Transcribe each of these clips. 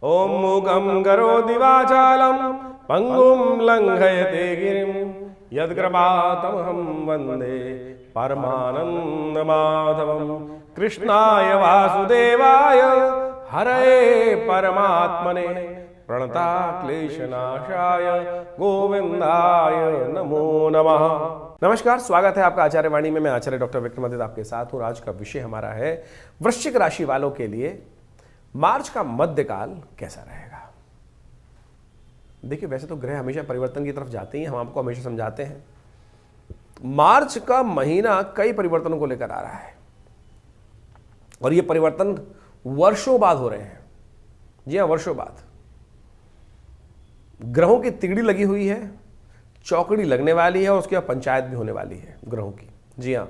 ओम मूकं करोति वाचालं पंगुं लंघयते गिरिं यत्कृपातमहं वन्दे परमानन्दमाधवं। कृष्णाय वासुदेवाय हरये परमात्मने प्रणताक्लेशनाशाय गोविंदाय नमो नमः। नमस्कार, स्वागत है आपका आचार्य वाणी में। मैं आचार्य डॉक्टर विक्रमादित्य आपके साथ हूँ। आज का विषय हमारा है वृश्चिक राशि वालों के लिए मार्च का मध्यकाल कैसा रहेगा। देखिए, वैसे तो ग्रह हमेशा परिवर्तन की तरफ जाते ही, हम आपको हमेशा समझाते हैं। मार्च का महीना कई परिवर्तनों को लेकर आ रहा है और ये परिवर्तन वर्षों बाद हो रहे हैं। जी हाँ, वर्षों बाद। ग्रहों की तिगड़ी लगी हुई है, चौकड़ी लगने वाली है और उसके बाद पंचायत भी होने वाली है ग्रहों की। जी हाँ,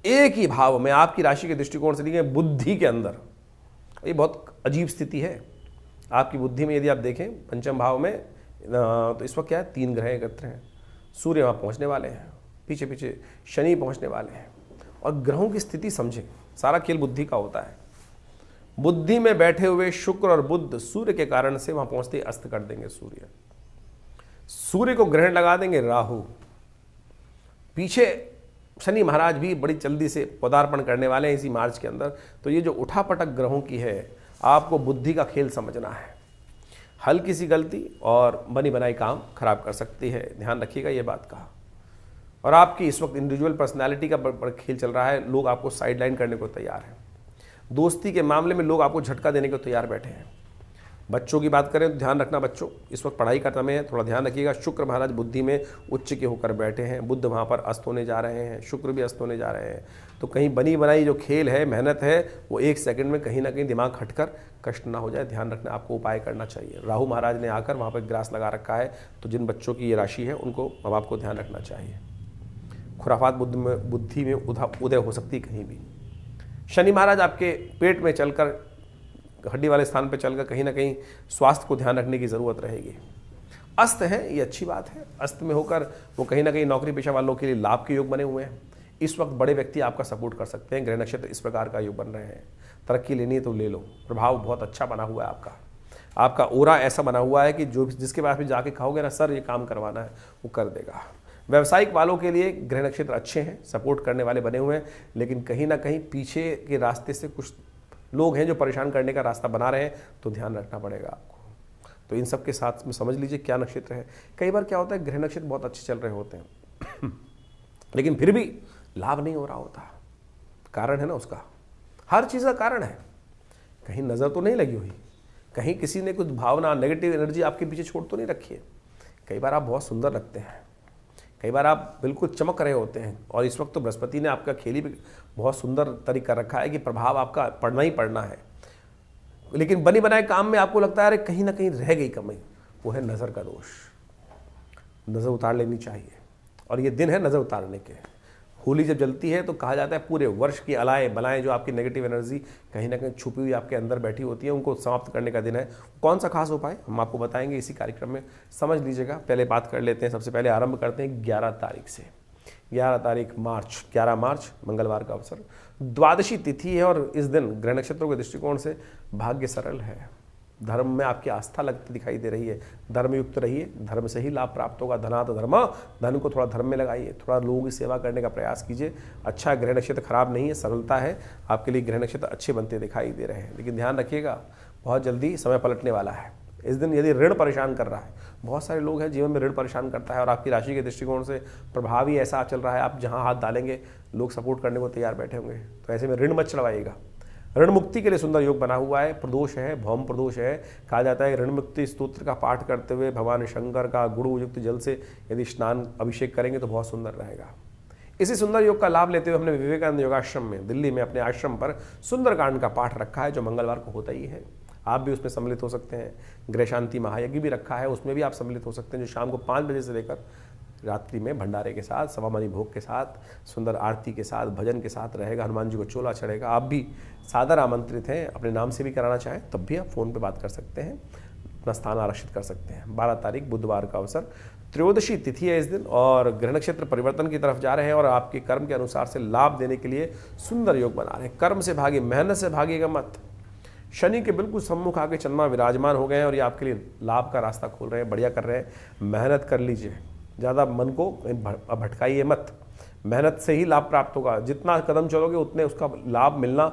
एक ही भाव में आपकी राशि के दृष्टिकोण से देखिए, बुद्धि के अंदर ये बहुत अजीब स्थिति है। आपकी बुद्धि में यदि आप देखें पंचम भाव में, तो इस वक्त क्या है, 3 ग्रह एकत्र हैं। सूर्य वहाँ पहुँचने वाले हैं, पीछे पीछे शनि पहुँचने वाले हैं। और ग्रहों की स्थिति समझें, सारा खेल बुद्धि का होता है। बुद्धि में बैठे हुए शुक्र और बुध सूर्य के कारण से वहाँ पहुँचते ही अस्त कर देंगे। सूर्य को ग्रहण लगा देंगे राहु। पीछे शनि महाराज भी बड़ी जल्दी से पदार्पण करने वाले हैं इसी मार्च के अंदर। तो ये जो उठापटक ग्रहों की है, आपको बुद्धि का खेल समझना है। हल्की सी गलती और बनी बनाई काम खराब कर सकती है, ध्यान रखिएगा ये बात का। और आपकी इस वक्त इंडिविजुअल पर्सनैलिटी का बड़ा खेल चल रहा है। लोग आपको साइडलाइन करने को तैयार हैं। दोस्ती के मामले में लोग आपको झटका देने को तैयार बैठे हैं। बच्चों की बात करें तो ध्यान रखना, बच्चों इस वक्त पढ़ाई का समय है, थोड़ा ध्यान रखिएगा। शुक्र महाराज बुद्धि में उच्च के होकर बैठे हैं, बुध वहाँ पर अस्त होने जा रहे हैं, शुक्र भी अस्त होने जा रहे हैं। तो कहीं बनी बनाई जो खेल है, मेहनत है, वो एक सेकंड में कहीं ना कहीं दिमाग हटकर कष्ट ना हो जाए, ध्यान रखना। आपको उपाय करना चाहिए। राहु महाराज ने आकर वहाँ पर ग्रास लगा रखा है, तो जिन बच्चों की ये राशि है उनको अब आपको ध्यान रखना चाहिए। खुराफात बुद्धि में उदय हो सकती कहीं भी। शनि महाराज आपके पेट में चलकर, हड्डी वाले स्थान पर चलकर कहीं ना कहीं स्वास्थ्य को ध्यान रखने की ज़रूरत रहेगी। अस्त है, ये अच्छी बात है। अस्त में होकर वो कहीं ना कहीं नौकरी पेशा वालों के लिए लाभ के योग बने हुए हैं। इस वक्त बड़े व्यक्ति आपका सपोर्ट कर सकते हैं। ग्रह नक्षत्र इस प्रकार का योग बन रहे हैं। तरक्की लेनी है तो ले लो। प्रभाव बहुत अच्छा बना हुआ है आपका ओरा ऐसा बना हुआ है कि जो जिसके पास भी जाके कहोगे ना, सर ये काम करवाना है, वो कर देगा। व्यवसायिक वालों के लिए ग्रह नक्षत्र अच्छे हैं, सपोर्ट करने वाले बने हुए हैं। लेकिन कहीं ना कहीं पीछे के रास्ते से कुछ लोग हैं जो परेशान करने का रास्ता बना रहे हैं, तो ध्यान रखना पड़ेगा आपको। तो इन सब के साथ में समझ लीजिए क्या नक्षत्र है। कई बार क्या होता है, ग्रह नक्षत्र बहुत अच्छे चल रहे होते हैं लेकिन फिर भी लाभ नहीं हो रहा होता। कारण है ना उसका, हर चीज़ का कारण है। कहीं नज़र तो नहीं लगी हुई, कहीं किसी ने कुछ भावना, नेगेटिव एनर्जी आपके पीछे छोड़ तो नहीं रखी है। कई बार आप बहुत सुंदर लगते हैं, कई बार आप बिल्कुल चमक रहे होते हैं। और इस वक्त तो बृहस्पति ने आपका खेल भी बहुत सुंदर तरीका रखा है कि प्रभाव आपका पड़ना ही पड़ना है। लेकिन बनी बनाए काम में आपको लगता है अरे कहीं ना कहीं रह गई कमी, वो है नज़र का दोष। नज़र उतार लेनी चाहिए और ये दिन है नज़र उतारने के। होली जब जलती है तो कहा जाता है पूरे वर्ष की अलाए बलाएँ जो आपकी नेगेटिव एनर्जी कहीं ना कहीं छुपी हुई आपके अंदर बैठी होती है, उनको समाप्त करने का दिन है। कौन सा खास उपाय हम आपको बताएंगे इसी कार्यक्रम में, समझ लीजिएगा। पहले बात कर लेते हैं, सबसे पहले आरंभ करते हैं 11 तारीख से। 11 तारीख मार्च, 11 मार्च मंगलवार का अवसर, द्वादशी तिथि है। और इस दिन ग्रह नक्षत्रों के दृष्टिकोण से भाग्य सरल है। धर्म में आपकी आस्था लगती दिखाई दे रही है। धर्मयुक्त रहिए, धर्म से ही लाभ प्राप्त होगा। धनात धर्म, धन को थोड़ा धर्म में लगाइए, थोड़ा लोगों की सेवा करने का प्रयास कीजिए। अच्छा, ग्रह नक्षत्र खराब नहीं है, सरलता है आपके लिए। ग्रह नक्षत्र अच्छे बनते दिखाई दे रहे हैं। लेकिन ध्यान रखिएगा, बहुत जल्दी समय पलटने वाला है। इस दिन यदि ऋण परेशान कर रहा है, बहुत सारे लोग हैं जीवन में ऋण परेशान करता है और आपकी राशि के दृष्टिकोण से प्रभाव ही ऐसा चल रहा है, आप जहां हाथ डालेंगे लोग सपोर्ट करने को तैयार बैठे होंगे। तो ऐसे में ऋण मत चढ़वाइएगा। ऋण मुक्ति के लिए सुंदर योग बना हुआ है। प्रदोष है, भौम प्रदोष है। कहा जाता है ऋण मुक्ति स्तोत्र का पाठ करते हुए भगवान शंकर का गुड़ युक्त जल से यदि स्नान अभिषेक करेंगे तो बहुत सुंदर रहेगा। इसी सुंदर योग का लाभ लेते हुए हमने विवेकानंद योगाश्रम में दिल्ली में अपने आश्रम पर सुंदरकांड का पाठ रखा है, जो मंगलवार को होता ही है। आप भी उसमें सम्मिलित हो सकते हैं। गृह शांति महायज्ञ भी रखा है, उसमें भी आप सम्मिलित हो सकते हैं, जो शाम को 5 बजे से लेकर रात्रि में भंडारे के साथ, सवामनी भोग के साथ, सुंदर आरती के साथ, भजन के साथ रहेगा। हनुमान जी को चोला चढ़ेगा। आप भी सादर आमंत्रित हैं। अपने नाम से भी कराना चाहें तब भी आप फ़ोन पे बात कर सकते हैं, अपना स्थान आरक्षित कर सकते हैं। 12 तारीख बुधवार का अवसर, त्रयोदशी तिथि है इस दिन और ग्रह नक्षत्र परिवर्तन की तरफ जा रहे हैं और आपके कर्म के अनुसार से लाभ देने के लिए सुंदर योग बना रहे हैं। कर्म से भागे, मेहनत से भागिएगा मत। शनि के बिल्कुल सम्मुख आके चंद्रमा विराजमान हो गए हैं और ये आपके लिए लाभ का रास्ता खोल रहे हैं, बढ़िया कर रहे हैं। मेहनत कर लीजिए, ज़्यादा मन को भटकाइए मत, मेहनत से ही लाभ प्राप्त होगा। जितना कदम चलोगे उतने उसका लाभ मिलना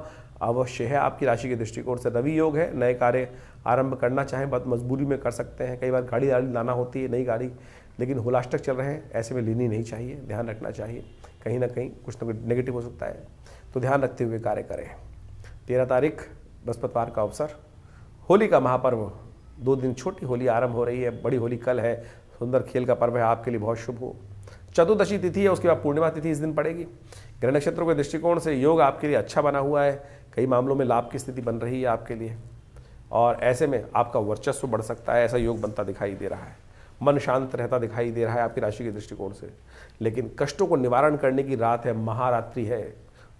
अवश्य है। आपकी राशि के दृष्टिकोण से रवि योग है, नए कार्य आरंभ करना चाहें बहुत मजबूरी में कर सकते हैं। कई बार गाड़ी लाना होती है, नई गाड़ी, लेकिन होलाष्टक चल रहे हैं, ऐसे में लेनी नहीं चाहिए, ध्यान रखना चाहिए, कहीं ना कहीं कुछ ना कुछ नेगेटिव हो सकता है, तो ध्यान रखते हुए कार्य करें। 13 तारीख बृहस्पतिवार का अवसर, होली का महापर्व, 2 दिन छोटी होली आरंभ हो रही है, बड़ी होली कल है, सुंदर खेल का पर्व है, आपके लिए बहुत शुभ हो। चतुर्दशी तिथि है, उसके बाद पूर्णिमा तिथि इस दिन पड़ेगी। ग्रह नक्षत्रों के दृष्टिकोण से योग आपके लिए अच्छा बना हुआ है, कई मामलों में लाभ की स्थिति बन रही है आपके लिए, और ऐसे में आपका वर्चस्व बढ़ सकता है, ऐसा योग बनता दिखाई दे रहा है। मन शांत रहता दिखाई दे रहा है आपकी राशि के दृष्टिकोण से। लेकिन कष्टों को निवारण करने की रात है, महारात्रि है,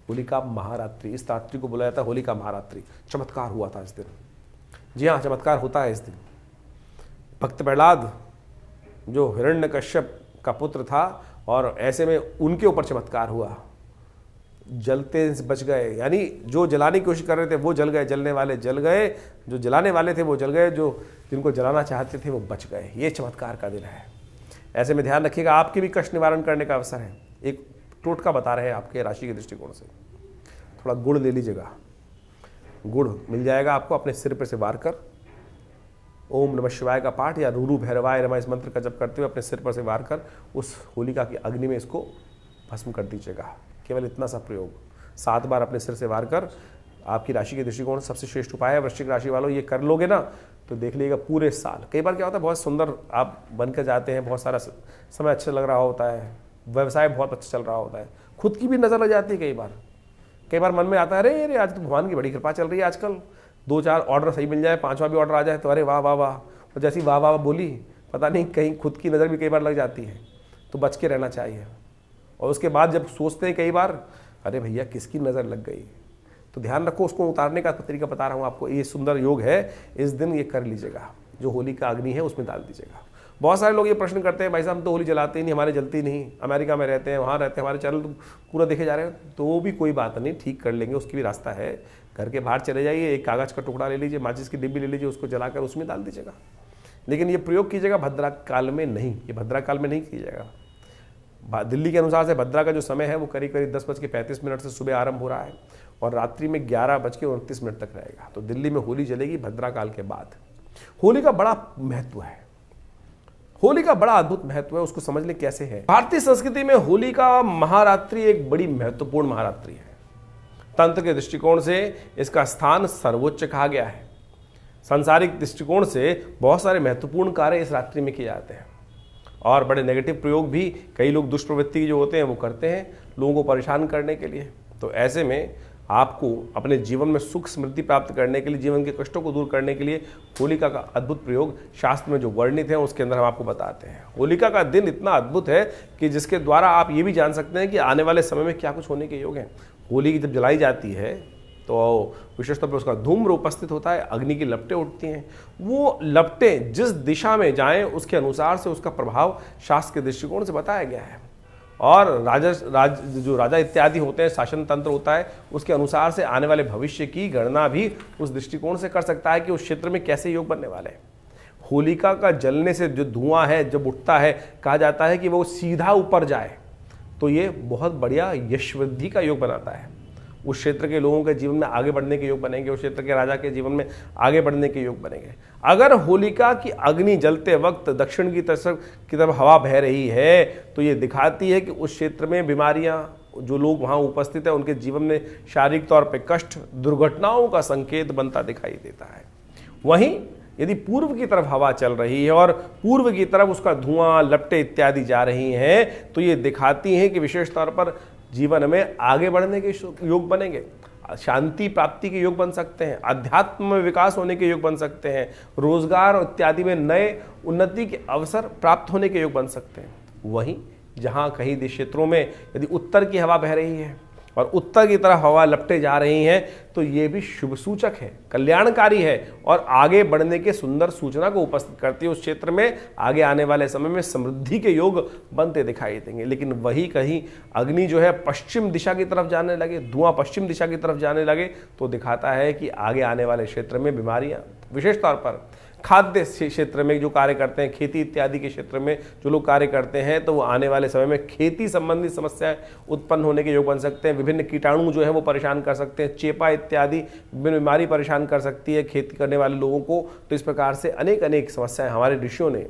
होलिका महारात्रि, इस रात्रि को बुलाया जाता है होलिका महारात्रि। चमत्कार हुआ था इस दिन, जी हाँ, चमत्कार होता है इस दिन। भक्त प्रहलाद जो हिरण्यकश्यप का पुत्र था, और ऐसे में उनके ऊपर चमत्कार हुआ, जलते से बच गए, यानी जो जलाने की कोशिश कर रहे थे वो जल गए, जलने वाले जल गए, जो जलाने वाले थे वो जल गए, जो जिनको जलाना चाहते थे वो बच गए। ये चमत्कार का दिन है। ऐसे में ध्यान रखिएगा, आपके भी कष्ट निवारण करने का अवसर है। एक टोटका बता रहे हैं आपके राशि के दृष्टिकोण से, थोड़ा गुड़ ले लीजिएगा, गुड़ मिल जाएगा आपको, अपने सिर पर से वार कर ओम नमः शिवाय का पाठ या रूरू भैरवाय नमः इस मंत्र का जप करते हुए अपने सिर पर से वार कर उस होलिका की अग्नि में इसको भस्म कर दीजिएगा। केवल इतना सा प्रयोग 7 बार अपने सिर से वार कर, आपकी राशि के दृष्टिकोण से सबसे श्रेष्ठ उपाय है। वृश्चिक राशि वालों, ये कर लोगे ना तो देख लीजिएगा पूरे साल। कई बार क्या होता है, बहुत सुंदर आप बनकर जाते हैं, बहुत सारा समय अच्छा लग रहा होता है, व्यवसाय बहुत अच्छा चल रहा होता है, खुद की भी नज़र लग जाती है। कई बार मन में आता है, अरे आज तो भगवान की बड़ी कृपा चल रही है, आजकल 2-4 ऑर्डर सही मिल जाए, 5वां भी ऑर्डर आ जाए तो अरे वाह वाह वाह, और जैसी वाह वाह बोली, पता नहीं कहीं खुद की नज़र भी कई बार लग जाती है, तो बच के रहना चाहिए। और उसके बाद जब सोचते हैं कई बार, अरे भैया किसकी नज़र लग गई, तो ध्यान रखो, उसको उतारने का तरीका बता रहा हूँ आपको। ये सुंदर योग है, इस दिन ये कर लीजिएगा, जो होली का अग्नि है उसमें डाल दीजिएगा। बहुत सारे लोग ये प्रश्न करते हैं, भाई साहब हम तो होली जलाते ही नहीं, हमारे जलती नहीं, अमेरिका में रहते हैं, वहाँ रहते हैं, हमारे चैनल तो पूरा देखे जा रहे हैं, तो वो भी कोई बात नहीं, ठीक कर लेंगे, उसकी भी रास्ता है। घर के बाहर चले जाइए, एक कागज़ का टुकड़ा ले लीजिए, माचिस की डिब्बी ले लीजिए, उसको जलाकर उसमें डाल दीजिएगा। लेकिन ये प्रयोग कीजिएगा भद्रा काल में नहीं, ये भद्रा काल में नहीं कीजिएगा। दिल्ली के अनुसार से भद्रा का जो समय है वो करीब 10:35 से सुबह आरंभ हो रहा है और रात्रि में 11:29 तक रहेगा। तो दिल्ली में होली जलेगी भद्रा काल के बाद। होली का बड़ा महत्व है, होली का बड़ा अद्भुत महत्व है, उसको समझ लें कैसे है। भारतीय संस्कृति में होली का महारात्रि एक बड़ी महत्वपूर्ण महारात्रि है। तंत्र के दृष्टिकोण से इसका स्थान सर्वोच्च कहा गया है। सांसारिक दृष्टिकोण से बहुत सारे महत्वपूर्ण कार्य इस रात्रि में किए जाते हैं और बड़े नेगेटिव प्रयोग भी कई लोग दुष्प्रवृत्ति जो होते हैं वो करते हैं लोगों को परेशान करने के लिए। तो ऐसे में आपको अपने जीवन में सुख समृद्धि प्राप्त करने के लिए, जीवन के कष्टों को दूर करने के लिए होलिका का अद्भुत प्रयोग शास्त्र में जो वर्णित है उसके अंदर हम आपको बताते हैं। होलिका का दिन इतना अद्भुत है कि जिसके द्वारा आप ये भी जान सकते हैं कि आने वाले समय में क्या कुछ होने के योग हैं। होली की जब जलाई जाती है तो विशेष तौर पर उसका धूम्र उपस्थित होता है, अग्नि की लपटें उठती हैं। वो लपटें जिस दिशा में जाएं उसके अनुसार से उसका प्रभाव शास्त्र के दृष्टिकोण से बताया गया है। और जो राजा इत्यादि होते हैं, शासन तंत्र होता है, उसके अनुसार से आने वाले भविष्य की गणना भी उस दृष्टिकोण से कर सकता है कि उस क्षेत्र में कैसे योग बनने वाले हैं। होलिका का जलने से जो धुआं है जब उठता है, कहा जाता है कि वो सीधा ऊपर जाए, तो ये बहुत बढ़िया यश वृद्धि का योग बनाता है। उस क्षेत्र के लोगों के जीवन में आगे बढ़ने के योग बनेंगे, उस क्षेत्र के राजा के जीवन में आगे बढ़ने के योग बनेंगे। अगर होलिका की अग्नि जलते वक्त दक्षिण की तरफ हवा बह रही है तो ये दिखाती है कि उस क्षेत्र में बीमारियां, जो लोग वहाँ उपस्थित हैं उनके जीवन में शारीरिक तौर पर कष्ट, दुर्घटनाओं का संकेत बनता दिखाई देता है। वहीं यदि पूर्व की तरफ हवा चल रही है और पूर्व की तरफ उसका धुआं, लपटें इत्यादि जा रही हैं, तो ये दिखाती हैं कि विशेष तौर पर जीवन में आगे बढ़ने के योग बनेंगे, शांति प्राप्ति के योग बन सकते हैं, अध्यात्म में विकास होने के योग बन सकते हैं, रोजगार इत्यादि में नए उन्नति के अवसर प्राप्त होने के योग बन सकते हैं। वहीं जहाँ कहीं क्षेत्रों में यदि उत्तर की हवा बह रही है और उत्तर की तरफ हवा लपटे जा रही हैं, तो ये भी शुभ सूचक है, कल्याणकारी है और आगे बढ़ने के सुंदर सूचना को उपस्थित करती है। उस क्षेत्र में आगे आने वाले समय में समृद्धि के योग बनते दिखाई देंगे। लेकिन वही कहीं अग्नि जो है पश्चिम दिशा की तरफ जाने लगे, धुआं पश्चिम दिशा की तरफ जाने लगे, तो दिखाता है कि आगे आने वाले क्षेत्र में बीमारियां, विशेष तौर पर खाद्य क्षेत्र में जो कार्य करते हैं, खेती इत्यादि के क्षेत्र में जो लोग कार्य करते हैं, तो वो आने वाले समय में खेती संबंधी समस्याएं उत्पन्न होने के योग बन सकते हैं। विभिन्न कीटाणु जो है वो परेशान कर सकते हैं, चेपा इत्यादि विभिन्न बीमारी परेशान कर सकती है खेती करने वाले लोगों को। तो इस प्रकार से अनेक समस्याएं हमारे ऋषियों ने,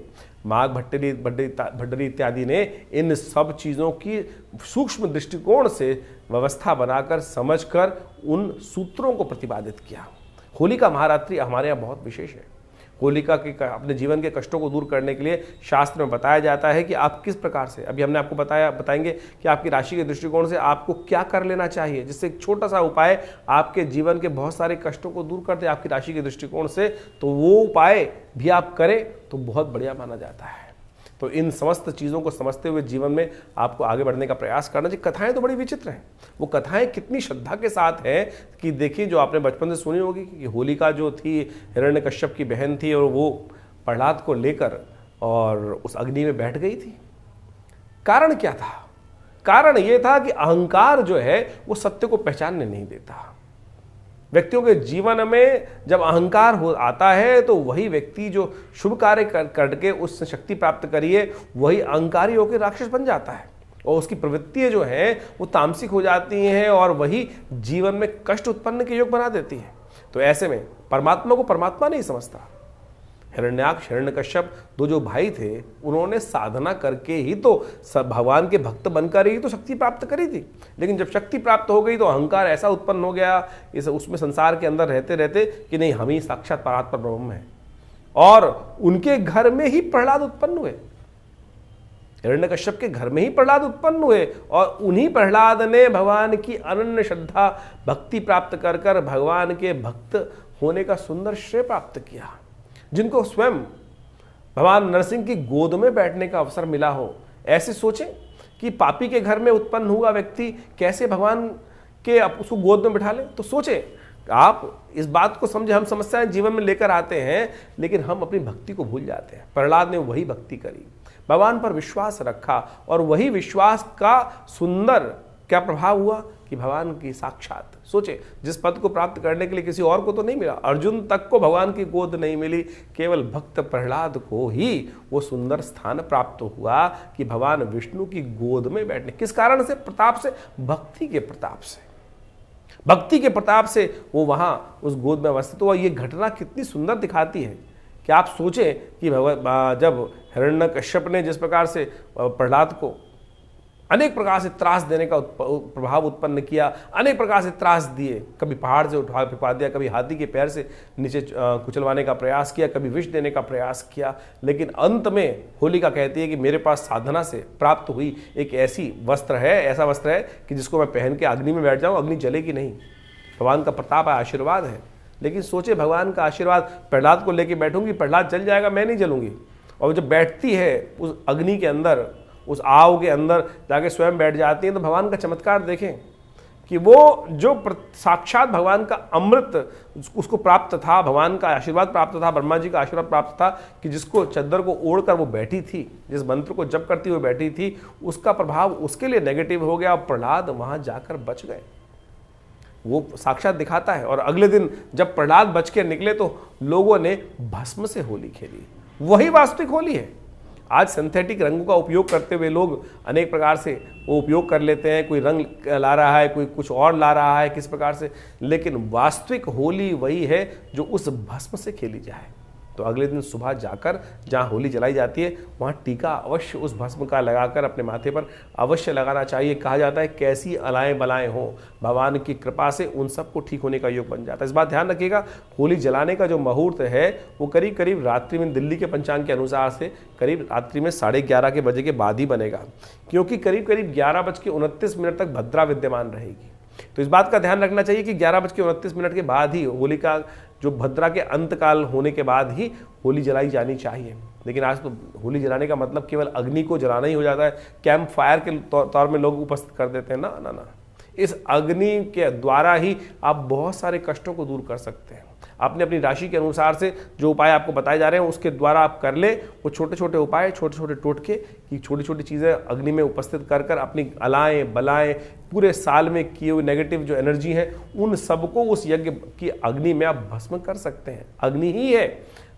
माघ भट्टरी इत्यादि ने इन सब चीज़ों की सूक्ष्म दृष्टिकोण से व्यवस्था बनाकर समझकर उन सूत्रों को प्रतिपादित किया। होलिका महारात्रि हमारे यहाँ बहुत विशेष है। होलिका के अपने जीवन के कष्टों को दूर करने के लिए शास्त्र में बताया जाता है कि आप किस प्रकार से, अभी हमने आपको बताएंगे कि आपकी राशि के दृष्टिकोण से आपको क्या कर लेना चाहिए, जिससे एक छोटा सा उपाय आपके जीवन के बहुत सारे कष्टों को दूर कर दे आपकी राशि के दृष्टिकोण से। तो वो उपाय भी आप करें तो बहुत बढ़िया माना जाता है। तो इन समस्त चीज़ों को समझते हुए जीवन में आपको आगे बढ़ने का प्रयास करना चाहिए। कथाएं तो बड़ी विचित्र हैं, वो कथाएं कितनी श्रद्धा के साथ हैं कि देखिए, जो आपने बचपन से सुनी होगी कि होलिका जो थी हिरण्यकश्यप की बहन थी और वो प्रहलाद को लेकर और उस अग्नि में बैठ गई थी। कारण क्या था? कारण ये था कि अहंकार जो है वो सत्य को पहचानने नहीं देता। व्यक्तियों के जीवन में जब अहंकार हो आता है तो वही व्यक्ति जो शुभ कार्य करके उससे शक्ति प्राप्त करिए, वही अहंकारी होकर राक्षस बन जाता है और उसकी प्रवृत्तियां जो हैं वो तामसिक हो जाती हैं और वही जीवन में कष्ट उत्पन्न के योग बना देती है। तो ऐसे में परमात्मा को परमात्मा नहीं समझता। हिरण्याक्ष, हिरण्यकश्यप दो जो भाई थे, उन्होंने साधना करके ही तो भगवान के भक्त बनकर ही तो शक्ति प्राप्त करी थी। लेकिन जब शक्ति प्राप्त हो गई तो अहंकार ऐसा उत्पन्न हो गया उसमें संसार के अंदर रहते रहते कि नहीं, हम ही साक्षात परात्पर ब्रह्म हैं। और उनके घर में ही प्रहलाद उत्पन्न हुए, हिरण्यकश्यप के घर में ही प्रहलाद उत्पन्न हुए और उन्हीं प्रहलाद ने भगवान की अनन्य श्रद्धा भक्ति प्राप्त कर भगवान के भक्त होने का सुंदर श्रेय प्राप्त किया। जिनको स्वयं भगवान नरसिंह की गोद में बैठने का अवसर मिला हो। ऐसे सोचें कि पापी के घर में उत्पन्न हुआ व्यक्ति कैसे भगवान के उसको गोद में बिठा ले। तो सोचें, आप इस बात को समझे, हम समस्याएं जीवन में लेकर आते हैं लेकिन हम अपनी भक्ति को भूल जाते हैं। प्रहलाद ने वही भक्ति करी, भगवान पर विश्वास रखा और वही विश्वास का सुंदर क्या प्रभाव हुआ कि भगवान की साक्षात, सोचे, जिस पद को प्राप्त करने के लिए किसी और को तो नहीं मिला, अर्जुन तक को भगवान की गोद नहीं मिली, केवल भक्त प्रहलाद को ही वो सुंदर स्थान प्राप्त हुआ कि भगवान विष्णु की गोद में बैठने। किस कारण से? प्रताप से, भक्ति के प्रताप से। भक्ति के प्रताप से वो वहां उस गोद में अवस्थित हुआ। ये घटना कितनी सुंदर दिखाती है कि आप सोचें कि जब हिरण्यकश्यप ने जिस प्रकार से प्रहलाद को अनेक प्रकार से त्रास देने का प्रभाव उत्पन्न किया, अनेक प्रकार से त्रास दिए, कभी पहाड़ से उठा फेंका दिया, कभी हाथी के पैर से नीचे कुचलवाने का प्रयास किया, कभी विष देने का प्रयास किया, लेकिन अंत में होलिका कहती है कि मेरे पास साधना से प्राप्त हुई एक ऐसा वस्त्र है कि जिसको मैं पहन के अग्नि में बैठ जाऊं, अग्नि जलेगी नहीं। भगवान का प्रताप है, आशीर्वाद है। लेकिन सोचे, भगवान का आशीर्वाद, प्रहलाद को लेके बैठूंगी, प्रहलाद जल जाएगा, मैं नहीं जलूंगी। और जब बैठती है उस अग्नि के अंदर, उस आग के अंदर जाके स्वयं बैठ जाती है, तो भगवान का चमत्कार देखें कि वो जो साक्षात भगवान का अमृत उसको प्राप्त था, भगवान का आशीर्वाद प्राप्त था, ब्रह्मा जी का आशीर्वाद प्राप्त था कि जिसको चद्दर को ओढ़कर वो बैठी थी, जिस मंत्र को जप करती हुई बैठी थी, उसका प्रभाव उसके लिए नेगेटिव हो गया और प्रहलाद वहां जाकर बच गए। वो साक्षात दिखाता है। और अगले दिन जब प्रहलाद बच के निकले तो लोगों ने भस्म से होली खेली। वही वास्तविक होली है। आज सिंथेटिक रंगों का उपयोग करते हुए लोग अनेक प्रकार से वो उपयोग कर लेते हैं, कोई रंग ला रहा है, कोई कुछ और ला रहा है, किस प्रकार से, लेकिन वास्तविक होली वही है जो उस भस्म से खेली जाए। तो अगले दिन सुबह जाकर जहाँ होली जलाई जाती है वहाँ टीका अवश्य उस भस्म का लगाकर अपने माथे पर अवश्य लगाना चाहिए। कहा जाता है कैसी अलाएं बलाएं हो, भगवान की कृपा से उन सबको ठीक होने का योग बन जाता है। इस बात ध्यान रखिएगा, होली जलाने का जो मुहूर्त है वो करीब करीब रात्रि में, दिल्ली के पंचांग के अनुसार से करीब रात्रि में 11:30 बजे के बाद ही बनेगा, क्योंकि करीब करीब 11:29 तक भद्रा विद्यमान रहेगी। तो इस बात का ध्यान रखना चाहिए कि 11:29 के बाद ही होली का जो भद्रा के अंतकाल होने के बाद ही होली जलाई जानी चाहिए। लेकिन आज तो होली जलाने का मतलब केवल अग्नि को जलाना ही हो जाता है, कैंप फायर के तौर में लोग उपस्थित कर देते हैं। ना ना ना, इस अग्नि के द्वारा ही आप बहुत सारे कष्टों को दूर कर सकते हैं। आपने अपनी राशि के अनुसार से जो उपाय आपको बताए जा रहे हैं उसके द्वारा आप कर ले वो छोटे छोटे उपाय, छोटे छोटे टोटके कि छोटी छोटी चीज़ें अग्नि में उपस्थित कर कर अपनी अलाएं बलाएं पूरे साल में किए हुए नेगेटिव जो एनर्जी है उन सबको उस यज्ञ की अग्नि में आप भस्म कर सकते हैं। अग्नि ही है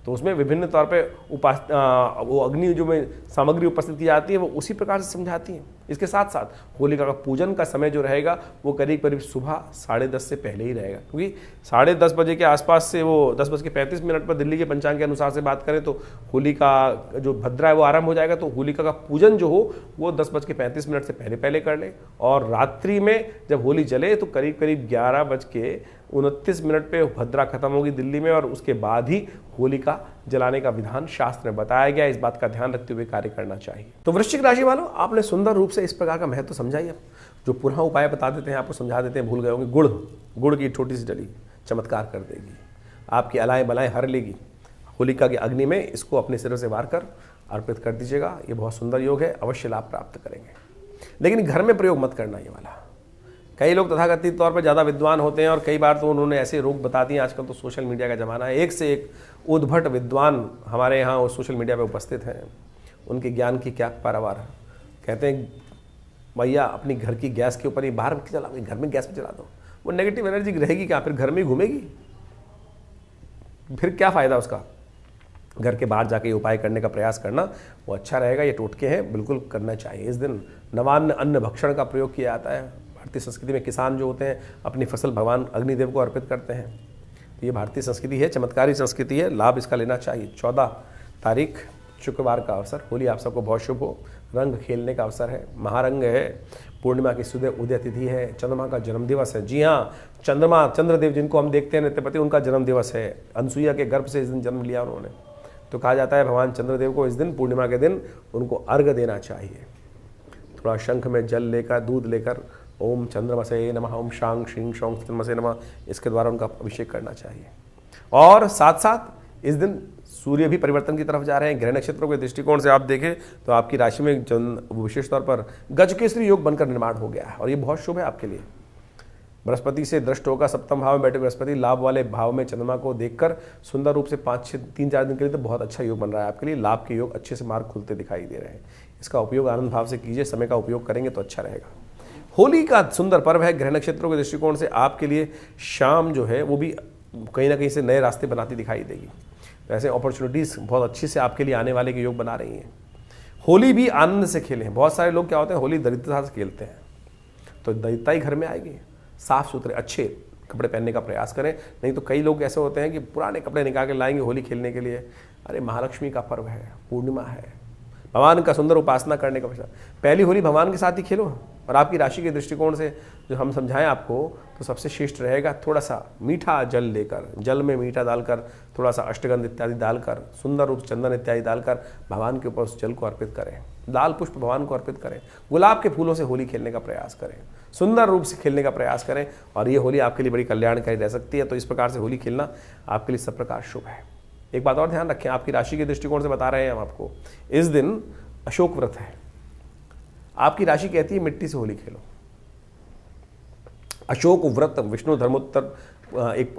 तो उसमें विभिन्न तौर पे वो अग्नि जो में सामग्री उपस्थित की जाती है वो उसी प्रकार से समझाती है। इसके साथ साथ होलिका का पूजन का समय जो रहेगा वो करीब करीब सुबह 10:30 से पहले ही रहेगा, क्योंकि 10:30 बजे के आसपास से वो 10:35 पर दिल्ली के पंचांग के अनुसार से बात करें तो होलिका जो भद्रा है वो आरंभ हो जाएगा। तो होलिका का पूजन जो हो वो 10:35 से पहले पहले कर ले, और रात्रि में जब होली जले तो करीब करीब 11:29 पे भद्रा खत्म होगी दिल्ली में, और उसके बाद ही होलिका जलाने का विधान शास्त्र में बताया गया। इस बात का ध्यान रखते हुए कार्य करना चाहिए। तो वृश्चिक राशि वालों, आपने सुंदर रूप से इस प्रकार का महत्व समझा ही। अब जो पुनः उपाय बता देते हैं आपको समझा देते हैं, भूल गए होंगे। गुड़ की छोटी सी डली चमत्कार कर देगी, आपकी अलाएं बलाएं हर लेगी। होलिका की अग्नि में इसको अपने सिर से वार कर अर्पित कर दीजिएगा। ये बहुत सुंदर योग है, अवश्य लाभ प्राप्त करेंगे। लेकिन घर में प्रयोग मत करना ये वाला। कई लोग तथाकथित तौर पर ज़्यादा विद्वान होते हैं और कई बार तो उन्होंने ऐसे रोग बता दिए। आजकल तो सोशल मीडिया का ज़माना है, एक से एक उद्भट विद्वान हमारे यहाँ और सोशल मीडिया पे उपस्थित हैं। उनके ज्ञान की क्या पारावार है। कहते हैं भैया अपनी घर की गैस के ऊपर ही बाहर चला, घर में गैस पे चला दो, वो नेगेटिव एनर्जी रहेगी क्या, फिर घर में ही घूमेगी, फिर क्या फ़ायदा उसका। घर के बाहर जाके उपाय करने का प्रयास करना वो अच्छा रहेगा। ये टोटके हैं, बिल्कुल करना चाहिए। इस दिन नवान्न अन्न भक्षण का प्रयोग किया जाता है। भारतीय संस्कृति में किसान जो होते हैं अपनी फसल भगवान अग्निदेव को अर्पित करते हैं। तो ये भारतीय संस्कृति है, चमत्कारी संस्कृति है, लाभ इसका लेना चाहिए। 14 तारीख शुक्रवार का अवसर, होली आप सबको बहुत शुभ हो। रंग खेलने का अवसर है, महारंग है, पूर्णिमा की सुबह उदय तिथि है, चंद्रमा का जन्म दिवस है। जी हाँ, चंद्रदेव जिनको हम देखते हैं नित्यपति, उनका जन्म दिवस है। अनसुईया के गर्भ से इस दिन जन्म लिया उन्होंने। तो कहा जाता है भगवान चंद्रदेव को इस दिन पूर्णिमा के दिन उनको अर्घ देना चाहिए। थोड़ा शंख में जल लेकर, दूध लेकर ओम चंद्रमसे नमः, ओम शांग श्रीं शौं चंद्रमसे नमः, इसके द्वारा उनका अभिषेक करना चाहिए। और साथ साथ इस दिन सूर्य भी परिवर्तन की तरफ जा रहे हैं। ग्रह नक्षत्रों के दृष्टिकोण से आप देखें तो आपकी राशि में विशेष तौर पर गजकेसरी योग बनकर निर्माण हो गया है और ये बहुत शुभ है आपके लिए। बृहस्पति से दृष्ट होगा, सप्तम भाव में बैठे बृहस्पति लाभ वाले भाव में चंद्रमा को देखकर सुंदर रूप से 3-4 दिन के लिए तो बहुत अच्छा योग बन रहा है आपके लिए। लाभ के योग अच्छे से मार्ग खुलते दिखाई दे रहे हैं। इसका उपयोग आनंद भाव से कीजिए, समय का उपयोग करेंगे तो अच्छा रहेगा। होली का सुंदर पर्व है। ग्रह नक्षत्रों के दृष्टिकोण से आपके लिए शाम जो है वो भी कहीं ना कहीं से नए रास्ते बनाती दिखाई देगी। तो ऐसे अपॉर्चुनिटीज़ बहुत अच्छी से आपके लिए आने वाले के योग बना रही हैं। होली भी आनंद से खेलें। बहुत सारे लोग क्या होते हैं होली दरिद्रता से खेलते हैं, तो दरिद्रता ही घर में आएगी। साफ सुथरे अच्छे कपड़े पहनने का प्रयास करें, नहीं तो कई लोग ऐसे होते हैं कि पुराने कपड़े निकाल के लाएंगे होली खेलने के लिए। अरे महालक्ष्मी का पर्व है, पूर्णिमा है, भगवान का सुंदर उपासना करने का प्रयास। पहली होली भगवान के साथ ही खेलो। और आपकी राशि के दृष्टिकोण से जो हम समझाएं आपको तो सबसे श्रेष्ठ रहेगा थोड़ा सा मीठा जल लेकर, जल में मीठा डालकर, थोड़ा सा अष्टगंध इत्यादि डालकर, सुंदर रूप चंदन इत्यादि डालकर भगवान के ऊपर उस जल को अर्पित करें। लाल पुष्प भगवान को अर्पित करें। गुलाब के फूलों से होली खेलने का प्रयास करें, सुंदर रूप से खेलने का प्रयास करें और ये होली आपके लिए बड़ी कल्याणकारी रह सकती है। तो इस प्रकार से होली खेलना आपके लिए सब प्रकार शुभ है। एक बात और ध्यान रखें, आपकी राशि के दृष्टिकोण से बता रहे हैं हम आपको, इस दिन अशोक व्रत है। आपकी राशि कहती है मिट्टी से होली खेलो। अशोक व्रत विष्णु धर्मोत्तर एक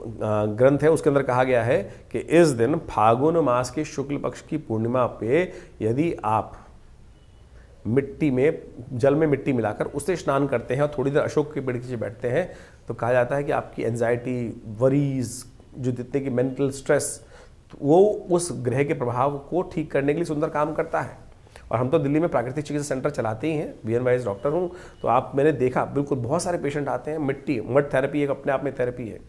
ग्रंथ है, उसके अंदर कहा गया है कि इस दिन फागुन मास के शुक्ल पक्ष की पूर्णिमा पे यदि आप मिट्टी में जल में मिट्टी मिलाकर उससे स्नान करते हैं और थोड़ी देर अशोक के पेड़ के नीचे बैठते हैं तो कहा जाता है कि आपकी एंजाइटी, वरीज, जो जितने की मेंटल स्ट्रेस, वो उस ग्रह के प्रभाव को ठीक करने के लिए सुंदर काम करता है। और हम तो दिल्ली में प्राकृतिक चिकित्सा सेंटर चलाते ही हैं, VNYS डॉक्टर हूँ, तो आप मैंने देखा बिल्कुल बहुत सारे पेशेंट आते हैं। मड थेरेपी एक अपने आप में थेरेपी है,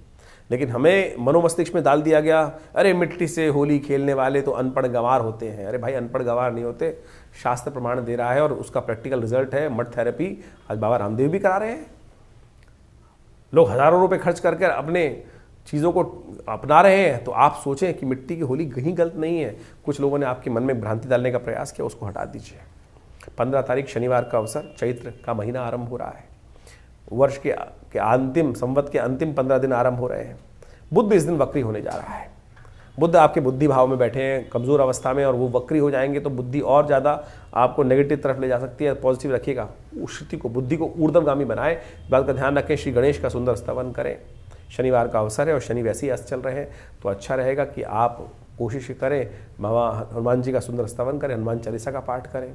लेकिन हमें मनोमस्तिष्क में डाल दिया गया अरे मिट्टी से होली खेलने वाले तो अनपढ़ गंवार होते हैं। अरे भाई अनपढ़ गंवार नहीं होते, शास्त्र प्रमाण दे रहा है और उसका प्रैक्टिकल रिजल्ट है। मड थेरेपी आज बाबा रामदेव भी करा रहे हैं। लोग हज़ारों रुपये खर्च करके अपने चीज़ों को अपना रहे हैं, तो आप सोचें कि मिट्टी की होली कहीं गलत नहीं है। कुछ लोगों ने आपके मन में भ्रांति डालने का प्रयास किया, उसको हटा दीजिए। 15 तारीख शनिवार का अवसर, चैत्र का महीना आरंभ हो रहा है। वर्ष के अंतिम संवत के अंतिम 15 दिन आरंभ हो रहे हैं। बुध इस दिन वक्री होने जा रहा है। बुद्ध आपके बुद्धि भाव में बैठे हैं कमज़ोर अवस्था में, और वो वक्री हो जाएंगे तो बुद्धि और ज़्यादा आपको नेगेटिव तरफ ले जा सकती है। पॉजिटिव रखिएगा, उस स्थिति को, बुद्धि को ऊर्ध्वगामी बनाए, इस बात का ध्यान रखें। श्री गणेश का सुंदर स्तवन करें। शनिवार का अवसर है और शनि वैसे ही अस्त चल रहे हैं, तो अच्छा रहेगा कि आप कोशिश करें, हनुमान जी का सुंदर स्तवन करें, हनुमान चालीसा का पाठ करें।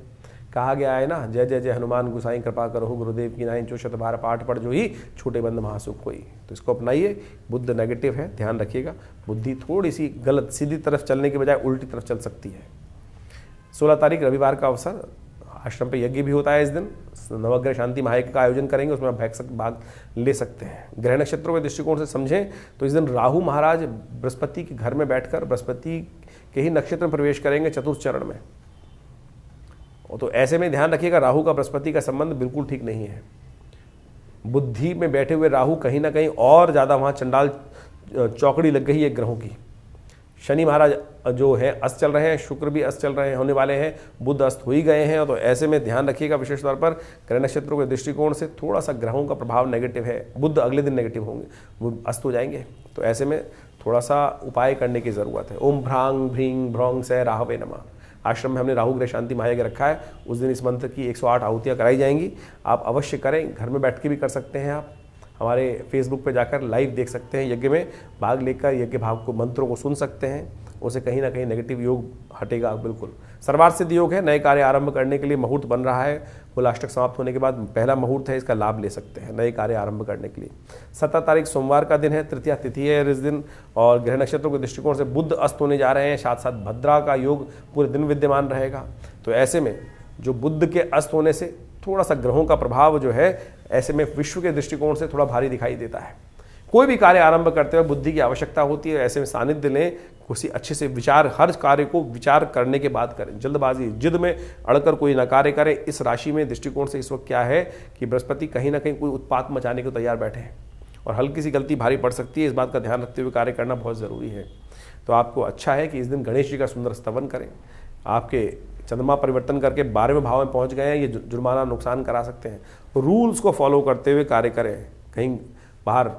कहा गया है ना, जय जय जय हनुमान गुसाई कृपा करो गुरुदेव की नाई, जो शतबार पाठ पढ़ जो ही छोटे बंद महासुख कोई। तो इसको अपनाइए। बुद्ध नेगेटिव है, ध्यान रखिएगा। बुद्धि थोड़ी सी गलत सीधी तरफ चलने के बजाय उल्टी तरफ चल सकती है। 16 तारीख रविवार का अवसर, आश्रम पे यज्ञ भी होता है इस दिन। नवग्रह शांति महायज्ञ का आयोजन करेंगे, उसमें आप भाग ले सकते हैं। ग्रह नक्षत्रों के दृष्टिकोण से समझें तो इस दिन राहु महाराज बृहस्पति के घर में बैठकर बृहस्पति के ही नक्षत्र में प्रवेश करेंगे चतुर्थ चरण में। तो ऐसे में ध्यान रखिएगा, राहु का बृहस्पति का संबंध बिल्कुल ठीक नहीं है। बुद्धि में बैठे हुए राहु कहीं ना कहीं और ज़्यादा वहाँ चंडाल चौकड़ी लग गई है ग्रहों की। शनि महाराज जो है अस्त चल रहे हैं, शुक्र भी अस्त चल रहे हैं, होने वाले हैं, बुध अस्त हो ही गए हैं। तो ऐसे में ध्यान रखिएगा, विशेष तौर पर ग्रह नक्षत्रों के दृष्टिकोण से थोड़ा सा ग्रहों का प्रभाव नेगेटिव है। बुध अगले दिन नेगेटिव होंगे, वो अस्त हो जाएंगे। तो ऐसे में थोड़ा सा उपाय करने की ज़रूरत है। ओम भ्रांग भ्रींग भ्रौंग से राहवे नमः। आश्रम में हमने राहु ग्रह शांति महायज्ञ रखा है, उस दिन इस मंत्र की 108 आहुतियाँ कराई जाएंगी। आप अवश्य करें, घर में बैठ के भी कर सकते हैं। आप हमारे फेसबुक पे जाकर लाइव देख सकते हैं, यज्ञ में भाग लेकर यज्ञ भाव को, मंत्रों को सुन सकते हैं। उसे कहीं ना कहीं नेगेटिव योग हटेगा। बिल्कुल सर्वार्थ सिद्ध योग है। नए कार्य आरंभ करने के लिए मुहूर्त बन रहा है, कुलाष्टक समाप्त होने के बाद पहला मुहूर्त है, इसका लाभ ले सकते हैं नए कार्य आरंभ करने के लिए। 17 तारीख सोमवार का दिन है, तृतीया तिथि है इस दिन, और ग्रह नक्षत्रों के दृष्टिकोण से बुध अस्त होने जा रहे हैं, साथ साथ भद्रा का योग पूरे दिन विद्यमान रहेगा। तो ऐसे में जो बुध के अस्त होने से थोड़ा सा ग्रहों का प्रभाव जो है, ऐसे में विश्व के दृष्टिकोण से थोड़ा भारी दिखाई देता है। कोई भी कार्य आरंभ करते हुए बुद्धि की आवश्यकता होती है। ऐसे में सानिध्य लें, किसी अच्छे से विचार, हर कार्य को विचार करने के बाद करें। जल्दबाजी, जिद में अड़कर कोई न कार्य करें। इस राशि में दृष्टिकोण से इस वक्त क्या है कि बृहस्पति कहीं ना कहीं कोई उत्पात मचाने को तैयार बैठे हैं, और हल्की सी गलती भारी पड़ सकती है। इस बात का ध्यान रखते हुए कार्य करना बहुत ज़रूरी है। तो आपको अच्छा है कि इस दिन गणेश जी का सुंदर स्तवन करें। आपके चंद्रमा परिवर्तन करके 12वें भाव में पहुंच गए हैं, ये जुर्माना नुकसान करा सकते हैं। रूल्स को फॉलो करते हुए कार्य करें। कहीं बाहर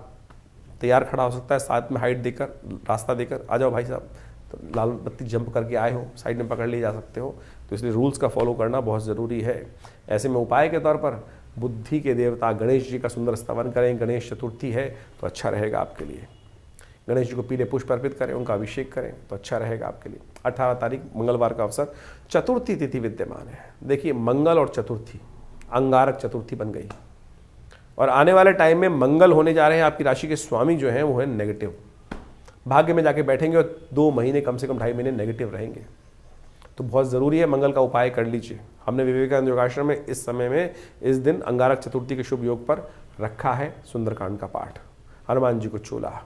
तैयार खड़ा हो सकता है, साथ में हाइट देकर, रास्ता देकर, आ जाओ भाई साहब, तो लाल बत्ती जंप करके आए हो, साइड में पकड़ लिए जा सकते हो। तो इसलिए रूल्स का फॉलो करना बहुत ज़रूरी है। ऐसे में उपाय के तौर पर बुद्धि के देवता गणेश जी का सुंदर स्तवन करें। गणेश चतुर्थी है तो अच्छा रहेगा आपके लिए। गणेश जी को पीले पुष्प अर्पित करें, उनका अभिषेक करें तो अच्छा रहेगा आपके लिए। 18 तारीख मंगलवार का अवसर, चतुर्थी तिथि विद्यमान है। देखिए, मंगल और चतुर्थी, अंगारक चतुर्थी बन गई, और आने वाले टाइम में मंगल होने जा रहे हैं। आपकी राशि के स्वामी जो हैं वो है नेगेटिव, भाग्य में जाके बैठेंगे और 2 महीने, कम से कम 2.5 महीने नेगेटिव रहेंगे। तो बहुत ज़रूरी है, मंगल का उपाय कर लीजिए। हमने विवेकानंद योगाश्रम में इस समय में इस दिन अंगारक चतुर्थी के शुभ योग पर रखा है सुंदरकांड का पाठ, हनुमान जी को चोला।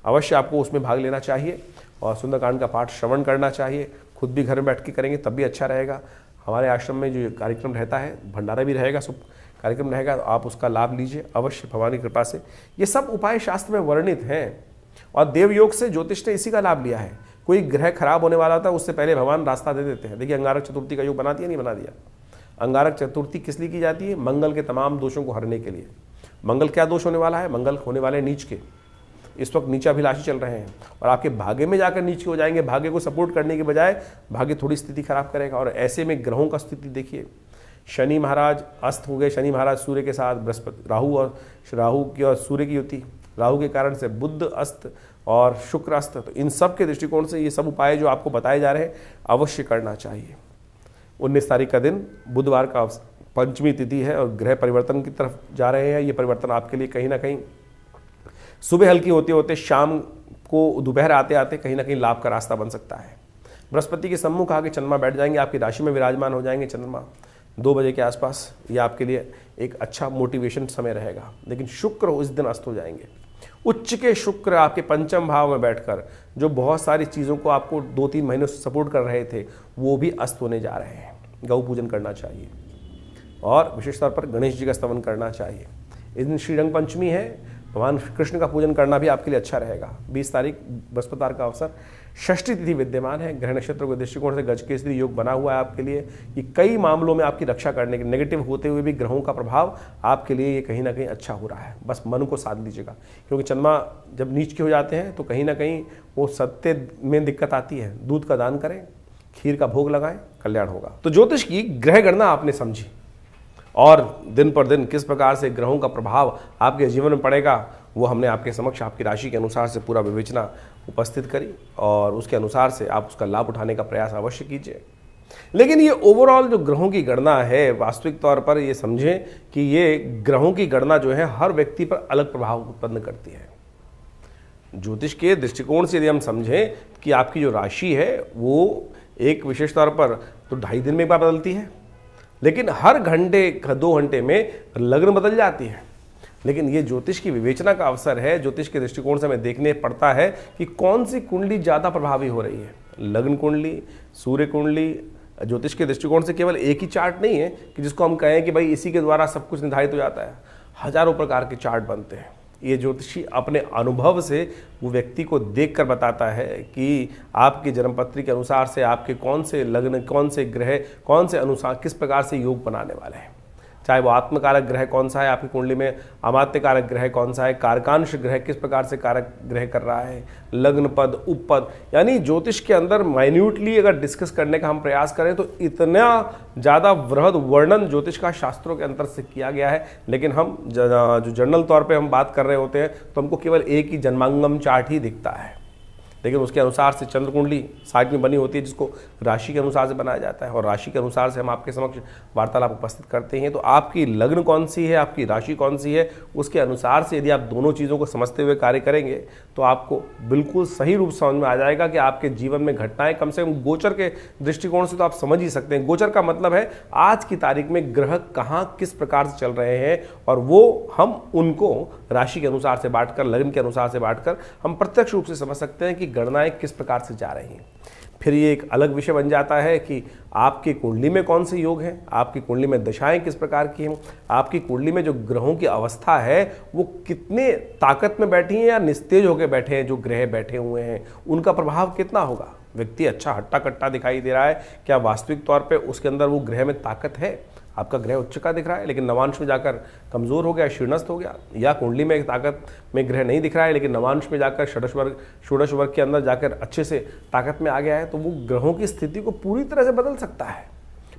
अवश्य आपको उसमें भाग लेना चाहिए और सुंदरकांड का पाठ श्रवण करना चाहिए। खुद भी घर में बैठ के करेंगे तब भी अच्छा रहेगा। हमारे आश्रम में जो कार्यक्रम रहता है, भंडारा भी रहेगा, सब कार्यक्रम रहेगा, तो आप उसका लाभ लीजिए अवश्य भगवान की कृपा से। ये सब उपाय शास्त्र में वर्णित हैं, और देवयोग से ज्योतिष ने इसी का लाभ लिया है। कोई ग्रह खराब होने वाला था, उससे पहले भगवान रास्ता दे देते हैं। देखिए, अंगारक चतुर्थी का योग बना दिया, नहीं बना दिया। अंगारक चतुर्थी किस लिए की जाती है? मंगल के तमाम दोषों को हरने के लिए। मंगल क्या दोष होने वाला है? मंगल होने वाले नीच के। इस वक्त नीचाभिलाषी चल रहे हैं, और आपके भाग्य में जाकर नीचे हो जाएंगे। भाग्य को सपोर्ट करने के बजाय भाग्य थोड़ी स्थिति खराब करेगा। और ऐसे में ग्रहों का स्थिति देखिए, शनि महाराज अस्त हो गए। शनि महाराज सूर्य के साथ, बृहस्पति, राहु की और सूर्य की युति, राहु के कारण से बुध अस्त और शुक्र अस्त। तो इन सब के दृष्टिकोण से ये सब उपाय जो आपको बताए जा रहे हैं अवश्य करना चाहिए। 19 तारीख का दिन बुधवार का पंचमी तिथि है, और ग्रह परिवर्तन की तरफ जा रहे हैं। ये परिवर्तन आपके लिए कहीं ना कहीं सुबह हल्की होते होते शाम को, दोपहर आते आते कहीं ना कहीं लाभ का रास्ता बन सकता है। बृहस्पति के सम्मुख आके चंद्रमा बैठ जाएंगे, आपकी राशि में विराजमान हो जाएंगे चंद्रमा 2 बजे के आसपास। ये आपके लिए एक अच्छा मोटिवेशन समय रहेगा। लेकिन शुक्र उस दिन अस्त हो जाएंगे। उच्च के शुक्र आपके पंचम भाव में बैठकर जो बहुत सारी चीज़ों को आपको 2-3 महीनों से सपोर्ट कर रहे थे, वो भी अस्त होने जा रहे हैं। गौ पूजन करना चाहिए, और विशेष तौर पर गणेश जी का स्तवन करना चाहिए। इस दिन श्रीरंग पंचमी है, भगवान कृष्ण का पूजन करना भी आपके लिए अच्छा रहेगा। 20 तारीख बृहस्पतिवार का अवसर, षष्ठी तिथि विद्यमान है, ग्रह नक्षत्र के दृष्टिकोण से गज केसरी योग बना हुआ है आपके लिए। ये कई मामलों में आपकी रक्षा करने के, नेगेटिव होते हुए भी ग्रहों का प्रभाव आपके लिए ये कहीं ना कहीं अच्छा हो रहा है। बस मन को साध लीजिएगा, क्योंकि चंद्रमा जब नीच के हो जाते हैं तो कहीं ना कहीं वो सत्य में दिक्कत आती है। दूध का दान करें, खीर का भोग लगाएं, कल्याण होगा। तो ज्योतिष की ग्रह गणना आपने समझी, और दिन पर दिन किस प्रकार से ग्रहों का प्रभाव आपके जीवन में पड़ेगा वो हमने आपके समक्ष आपकी राशि के अनुसार से पूरा विवेचना उपस्थित करी, और उसके अनुसार से आप उसका लाभ उठाने का प्रयास अवश्य कीजिए। लेकिन ये ओवरऑल जो ग्रहों की गणना है, वास्तविक तौर पर ये समझें कि ये ग्रहों की गणना जो है हर व्यक्ति पर अलग प्रभाव उत्पन्न करती है। ज्योतिष के दृष्टिकोण से यदि हम समझें कि आपकी जो राशि है वो एक विशेष तौर पर तो 2.5 दिन में एक बार बदलती है, लेकिन हर घंटे 2 घंटे में लग्न बदल जाती है। लेकिन ये ज्योतिष की विवेचना का अवसर है। ज्योतिष के दृष्टिकोण से हमें देखने पड़ता है कि कौन सी कुंडली ज़्यादा प्रभावी हो रही है, लग्न कुंडली, सूर्य कुंडली। ज्योतिष के दृष्टिकोण से केवल एक ही चार्ट नहीं है कि जिसको हम कहें कि भाई इसी के द्वारा सब कुछ निर्धारित हो जाता है। हजारों प्रकार के चार्ट बनते हैं। ये ज्योतिषी अपने अनुभव से वो व्यक्ति को देखकर बताता है कि आपकी जन्मपत्री के अनुसार से आपके कौन से लग्न, कौन से ग्रह, कौन से अनुसार किस प्रकार से योग बनाने वाले हैं। चाहे वो आत्मकारक ग्रह कौन सा है आपकी कुंडली में, अमात्य कारक ग्रह कौन सा है, कारकांश ग्रह किस प्रकार से कारक ग्रह कर रहा है, लग्न पद, उपपद, यानी ज्योतिष के अंदर माइन्यूटली अगर डिस्कस करने का हम प्रयास करें तो इतना ज़्यादा वृहद वर्णन ज्योतिष का शास्त्रों के अंतर से किया गया है। लेकिन हम जो जनरल तौर पर हम बात कर रहे होते हैं तो हमको केवल एक ही जन्मांगम चार्ट ही दिखता है, लेकिन उसके अनुसार से चंद्र कुंडली साइड में बनी होती है जिसको राशि के अनुसार से बनाया जाता है, और राशि के अनुसार से हम आपके समक्ष वार्तालाप उपस्थित करते हैं। तो आपकी लग्न कौन सी है, आपकी राशि कौन सी है, उसके अनुसार से यदि आप दोनों चीज़ों को समझते हुए कार्य करेंगे तो आपको बिल्कुल सही रूप समझ में आ जाएगा कि आपके जीवन में घटनाएं कम से कम गोचर के दृष्टिकोण से तो आप समझ ही सकते हैं। गोचर का मतलब है आज की तारीख में ग्रह कहाँ किस प्रकार से चल रहे हैं, और वो हम उनको राशि के अनुसार से बांटकर, लग्न के अनुसार से बांटकर हम प्रत्यक्ष रूप से समझ सकते हैं कि गणनाएं किस प्रकार से जा रही हैं। फिर ये एक अलग विषय बन जाता है कि आपकी कुंडली में कौन से योग हैं, आपकी कुंडली में दशाएं किस प्रकार की हैं, आपकी कुंडली में जो ग्रहों की अवस्था है वो कितने ताकत में बैठी हैं या निस्तेज होकर बैठे हैं, जो ग्रह बैठे हुए हैं उनका प्रभाव कितना होगा। व्यक्ति अच्छा हट्टा कट्टा दिखाई दे रहा है, क्या वास्तविक तौर पे उसके अंदर वो ग्रह में ताकत है। आपका ग्रह उच्च का दिख रहा है लेकिन नवांश में जाकर कमजोर हो गया, शीर्णस्थ हो गया, या कुंडली में ताकत में ग्रह नहीं दिख रहा है लेकिन नवांश में जाकर षोडश वर्ग के अंदर जाकर अच्छे से ताकत में आ गया है, तो वो ग्रहों की स्थिति को पूरी तरह से बदल सकता है।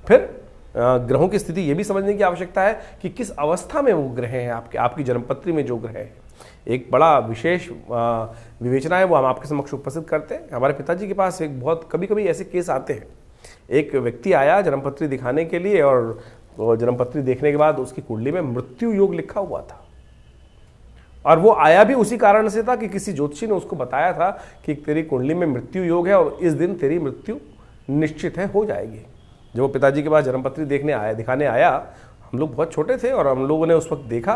फिर ग्रहों की स्थिति ये भी समझने की आवश्यकता है कि किस अवस्था में वो ग्रह हैं, आपकी जन्मपत्री में जो ग्रह है। एक बड़ा विशेष विवेचना है वो हम आपके समक्ष उपस्थित करते हैं। हमारे पिताजी के पास एक बहुत कभी कभी ऐसे केस आते हैं। एक व्यक्ति आया जन्मपत्री दिखाने के लिए, और जन्मपत्री देखने के बाद उसकी कुंडली में मृत्यु योग लिखा हुआ था, और वो आया भी उसी कारण से था कि किसी ज्योतिषी ने उसको बताया था कि तेरी कुंडली में मृत्यु योग है और इस दिन तेरी मृत्यु निश्चित है, हो जाएगी। जब वो पिताजी के पास जन्मपत्री दिखाने आया, हम लोग बहुत छोटे थे और हम लोगों ने उस वक्त देखा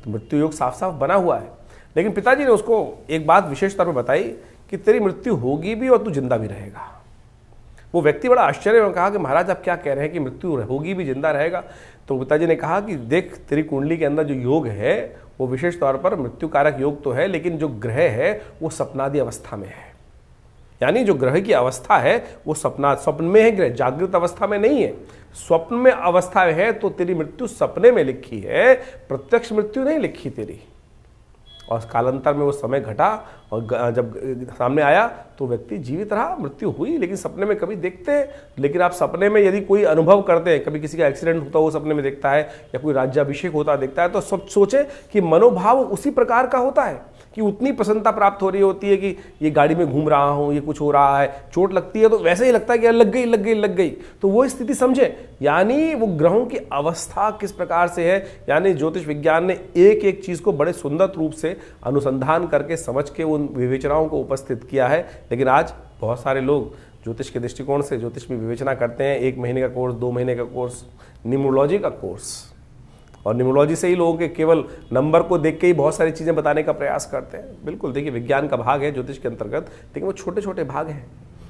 तो मृत्यु योग साफ साफ बना हुआ है। लेकिन पिताजी ने उसको एक बात विशेष तौर पर बताई कि तेरी मृत्यु होगी भी और तू जिंदा भी रहेगा। वो व्यक्ति बड़ा आश्चर्य में कहा कि महाराज आप क्या कह रहे हैं कि मृत्यु होगी भी, जिंदा रहेगा। तो पिताजी ने कहा कि देख, तेरी कुंडली के अंदर जो योग है वो विशेष तौर पर मृत्यु कारक योग तो है, लेकिन जो ग्रह है वो सपनादि अवस्था में है। यानी जो ग्रह की अवस्था है वो स्वप्न में है, ग्रह जागृत अवस्था में नहीं है। स्वप्न में अवस्था है तो तेरी मृत्यु सपने में लिखी है, प्रत्यक्ष मृत्यु नहीं लिखी तेरी। और कालांतर में वो समय घटा और जब सामने आया तो व्यक्ति जीवित रहा, मृत्यु हुई, लेकिन सपने में कभी देखते हैं। लेकिन आप सपने में यदि कोई अनुभव करते हैं, कभी किसी का एक्सीडेंट होता वो सपने में देखता है या कोई राज्याभिषेक होता देखता है, तो सब सोचे कि मनोभाव उसी प्रकार का होता है कि उतनी प्रसन्नता प्राप्त हो रही होती है कि ये गाड़ी में घूम रहा हूँ, ये कुछ हो रहा है, चोट लगती है तो वैसे ही लगता है कि यार लग गई लग गई लग गई। तो वो स्थिति समझे, यानी वो ग्रहों की अवस्था किस प्रकार से है। यानी ज्योतिष विज्ञान ने एक एक चीज को बड़े सुंदर रूप से अनुसंधान करके समझ के उन विवेचनाओं को उपस्थित किया है। लेकिन आज बहुत सारे लोग ज्योतिष के दृष्टिकोण से ज्योतिष में विवेचना करते हैं। 1 महीने का कोर्स, 2 महीने का कोर्स, न्यूमरोलॉजी का कोर्स, और न्यूमरोलॉजी से ही लोगों के केवल नंबर को देख के ही बहुत सारी चीज़ें बताने का प्रयास करते हैं। बिल्कुल, देखिए विज्ञान का भाग है ज्योतिष के अंतर्गत, लेकिन वो छोटे छोटे भाग हैं।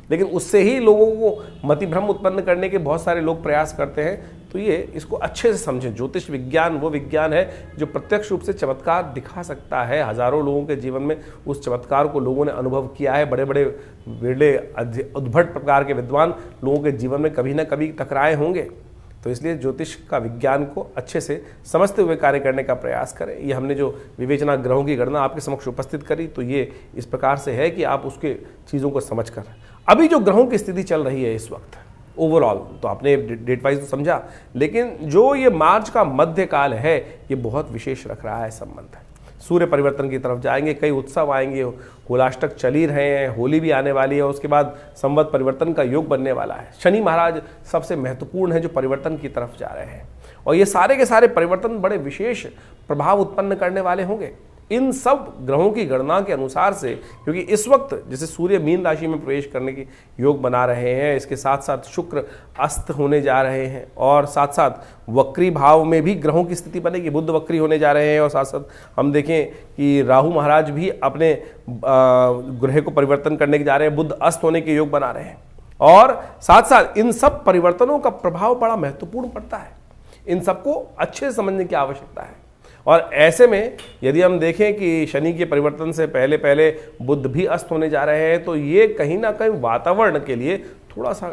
लेकिन उससे ही लोगों को मतिभ्रम उत्पन्न करने के बहुत सारे लोग प्रयास करते हैं। तो ये इसको अच्छे से समझें। ज्योतिष विज्ञान वो विज्ञान है जो प्रत्यक्ष रूप से चमत्कार दिखा सकता है। हजारों लोगों के जीवन में उस चमत्कार को लोगों ने अनुभव किया है। बड़े बड़े बड़े उद्भट प्रकार के विद्वान लोगों के जीवन में कभी ना कभी टकराए होंगे। तो इसलिए ज्योतिष का विज्ञान को अच्छे से समझते हुए कार्य करने का प्रयास करें। ये हमने जो विवेचना ग्रहों की गणना आपके समक्ष उपस्थित करी, तो ये इस प्रकार से है कि आप उसके चीज़ों को समझ कर, अभी जो ग्रहों की स्थिति चल रही है इस वक्त ओवरऑल, तो आपने डेट वाइज तो समझा, लेकिन जो ये मार्च का मध्यकाल है ये बहुत विशेष रख रहा है संबंध। सूर्य परिवर्तन की तरफ जाएंगे, कई उत्सव आएंगे, होलाष्टक चल ही रहे हैं, होली भी आने वाली है, उसके बाद संवत परिवर्तन का योग बनने वाला है। शनि महाराज सबसे महत्वपूर्ण है जो परिवर्तन की तरफ जा रहे हैं, और ये सारे के सारे परिवर्तन बड़े विशेष प्रभाव उत्पन्न करने वाले होंगे इन सब ग्रहों की गणना के अनुसार से। क्योंकि इस वक्त जैसे सूर्य मीन राशि में प्रवेश करने की योग बना रहे हैं, इसके साथ साथ शुक्र अस्त होने जा रहे हैं, और साथ साथ वक्री भाव में भी ग्रहों की स्थिति बनेगी, बुध वक्री होने जा रहे हैं, और साथ साथ हम देखें कि राहु महाराज भी अपने ग्रह को परिवर्तन करने के जा रहे हैं, बुध अस्त होने के योग बना रहे हैं। और साथ साथ इन सब परिवर्तनों का प्रभाव बड़ा महत्वपूर्ण पड़ता है, इन सबको अच्छे से समझने की आवश्यकता है। और ऐसे में यदि हम देखें कि शनि के परिवर्तन से पहले पहले बुध भी अस्त होने जा रहे हैं, तो ये कहीं ना कहीं वातावरण के लिए थोड़ा सा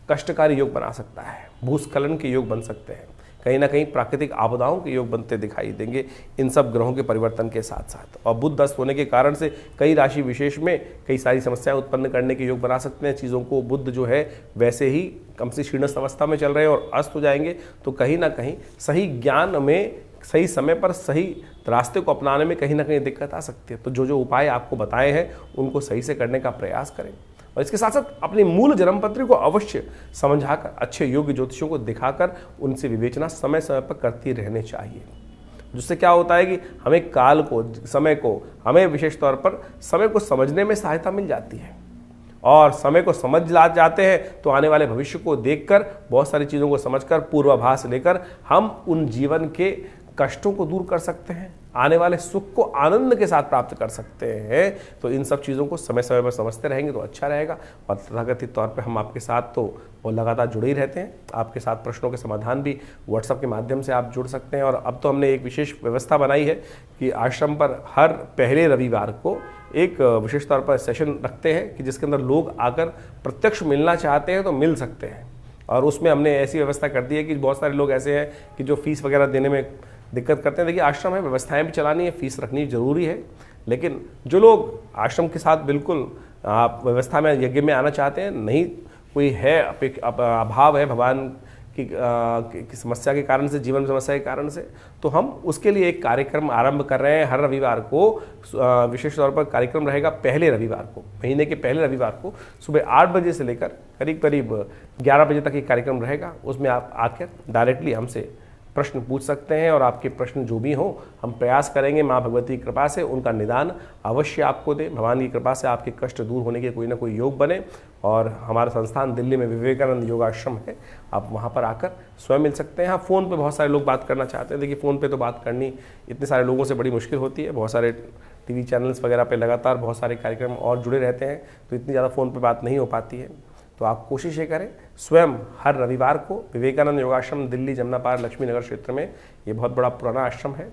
कष्टकारी योग बना सकता है, भूस्खलन के योग बन सकते हैं, कहीं ना कहीं प्राकृतिक आपदाओं के योग बनते दिखाई देंगे इन सब ग्रहों के परिवर्तन के साथ साथ। और बुध अस्त होने के कारण से कई राशि विशेष में कई सारी समस्याएं उत्पन्न करने के योग बना सकते हैं। चीज़ों को बुध जो है वैसे ही कम से क्षीणस्थ अवस्था में चल रहे हैं और अस्त हो जाएंगे, तो कहीं ना कहीं सही ज्ञान में सही समय पर सही रास्ते को अपनाने में कहीं ना कहीं दिक्कत आ सकती है। तो जो जो उपाय आपको बताए हैं उनको सही से करने का प्रयास करें, और इसके साथ साथ अपनी मूल जन्मपत्री को अवश्य समझाकर, अच्छे योग्य ज्योतिषियों को दिखाकर उनसे विवेचना समय समय पर करती रहनी चाहिए। जिससे क्या होता है कि हमें काल को, समय को, हमें विशेष तौर पर समय को समझने में सहायता मिल जाती है, और समय को समझ जाते हैं तो आने वाले भविष्य को देखकर, बहुत सारी चीज़ों को समझकर, पूर्वाभास लेकर हम उन जीवन के कष्टों को दूर कर सकते हैं, आने वाले सुख को आनंद के साथ प्राप्त कर सकते हैं। तो इन सब चीज़ों को समय समय पर समझते रहेंगे तो अच्छा रहेगा। और तथाकथित तौर पर हम आपके साथ तो वो लगातार जुड़े ही रहते हैं। आपके साथ प्रश्नों के समाधान भी व्हाट्सएप के माध्यम से आप जुड़ सकते हैं। और अब तो हमने एक विशेष व्यवस्था बनाई है कि आश्रम पर हर पहले रविवार को एक विशेष तौर पर सेशन रखते हैं कि जिसके अंदर लोग आकर प्रत्यक्ष मिलना चाहते हैं तो मिल सकते हैं। और उसमें हमने ऐसी व्यवस्था कर दी है कि बहुत सारे लोग ऐसे हैं कि जो फीस वगैरह देने में दिक्कत करते हैं। देखिए, आश्रम है, व्यवस्थाएं भी चलानी है, फीस रखनी जरूरी है, लेकिन जो लोग आश्रम के साथ बिल्कुल आप व्यवस्था में, यज्ञ में आना चाहते हैं, नहीं कोई है अभाव है भगवान की समस्या के कारण से, जीवन समस्या के कारण से, तो हम उसके लिए एक कार्यक्रम आरंभ कर रहे हैं। हर रविवार को विशेष तौर पर कार्यक्रम रहेगा, पहले रविवार को, महीने के पहले रविवार को सुबह 8 बजे से लेकर करीब करीब 11 बजे तक ये कार्यक्रम रहेगा। उसमें आप आकर डायरेक्टली हमसे प्रश्न पूछ सकते हैं, और आपके प्रश्न जो भी हों हम प्रयास करेंगे माँ भगवती की कृपा से उनका निदान अवश्य आपको दे। भगवान की कृपा से आपके कष्ट दूर होने के कोई ना कोई योग बने। और हमारा संस्थान दिल्ली में विवेकानंद योगाश्रम है, आप वहाँ पर आकर स्वयं मिल सकते हैं। हाँ, फ़ोन पे बहुत सारे लोग बात करना चाहते हैं। देखिए, फ़ोन पे तो बात करनी इतने सारे लोगों से बड़ी मुश्किल होती है। बहुत सारे टीवी चैनल्स वगैरह पे लगातार बहुत सारे कार्यक्रम और जुड़े रहते हैं, तो इतनी ज़्यादा फ़ोन पे बात नहीं हो पाती है। तो आप कोशिश ये करें, स्वयं हर रविवार को विवेकानंद योगाश्रम दिल्ली जमुना पार लक्ष्मी नगर क्षेत्र में, ये बहुत बड़ा पुराना आश्रम है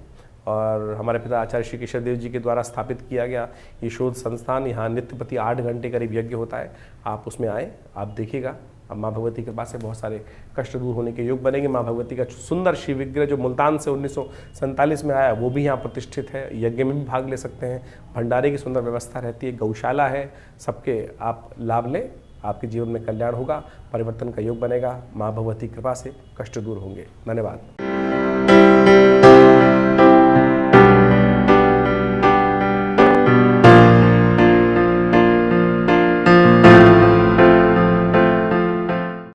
और हमारे पिता आचार्य श्री केशव देव जी के द्वारा स्थापित किया गया ये शोध संस्थान। यहाँ नित्य प्रति 8 घंटे करीब यज्ञ होता है। आप उसमें आए, आप देखिएगा, अब माँ भगवती के पास से बहुत सारे कष्ट दूर होने के योग बनेंगे। माँ भगवती का सुंदर शिव विग्रह जो मुल्तान से 1947 में आया, वो भी यहाँ प्रतिष्ठित है। यज्ञ में भी भाग ले सकते हैं। भंडारे की सुंदर व्यवस्था रहती है, गौशाला है, सबके आप लाभ लें, आपके जीवन में कल्याण होगा, परिवर्तन का योग बनेगा। माँ भगवती कृपा से कष्ट दूर होंगे। धन्यवाद।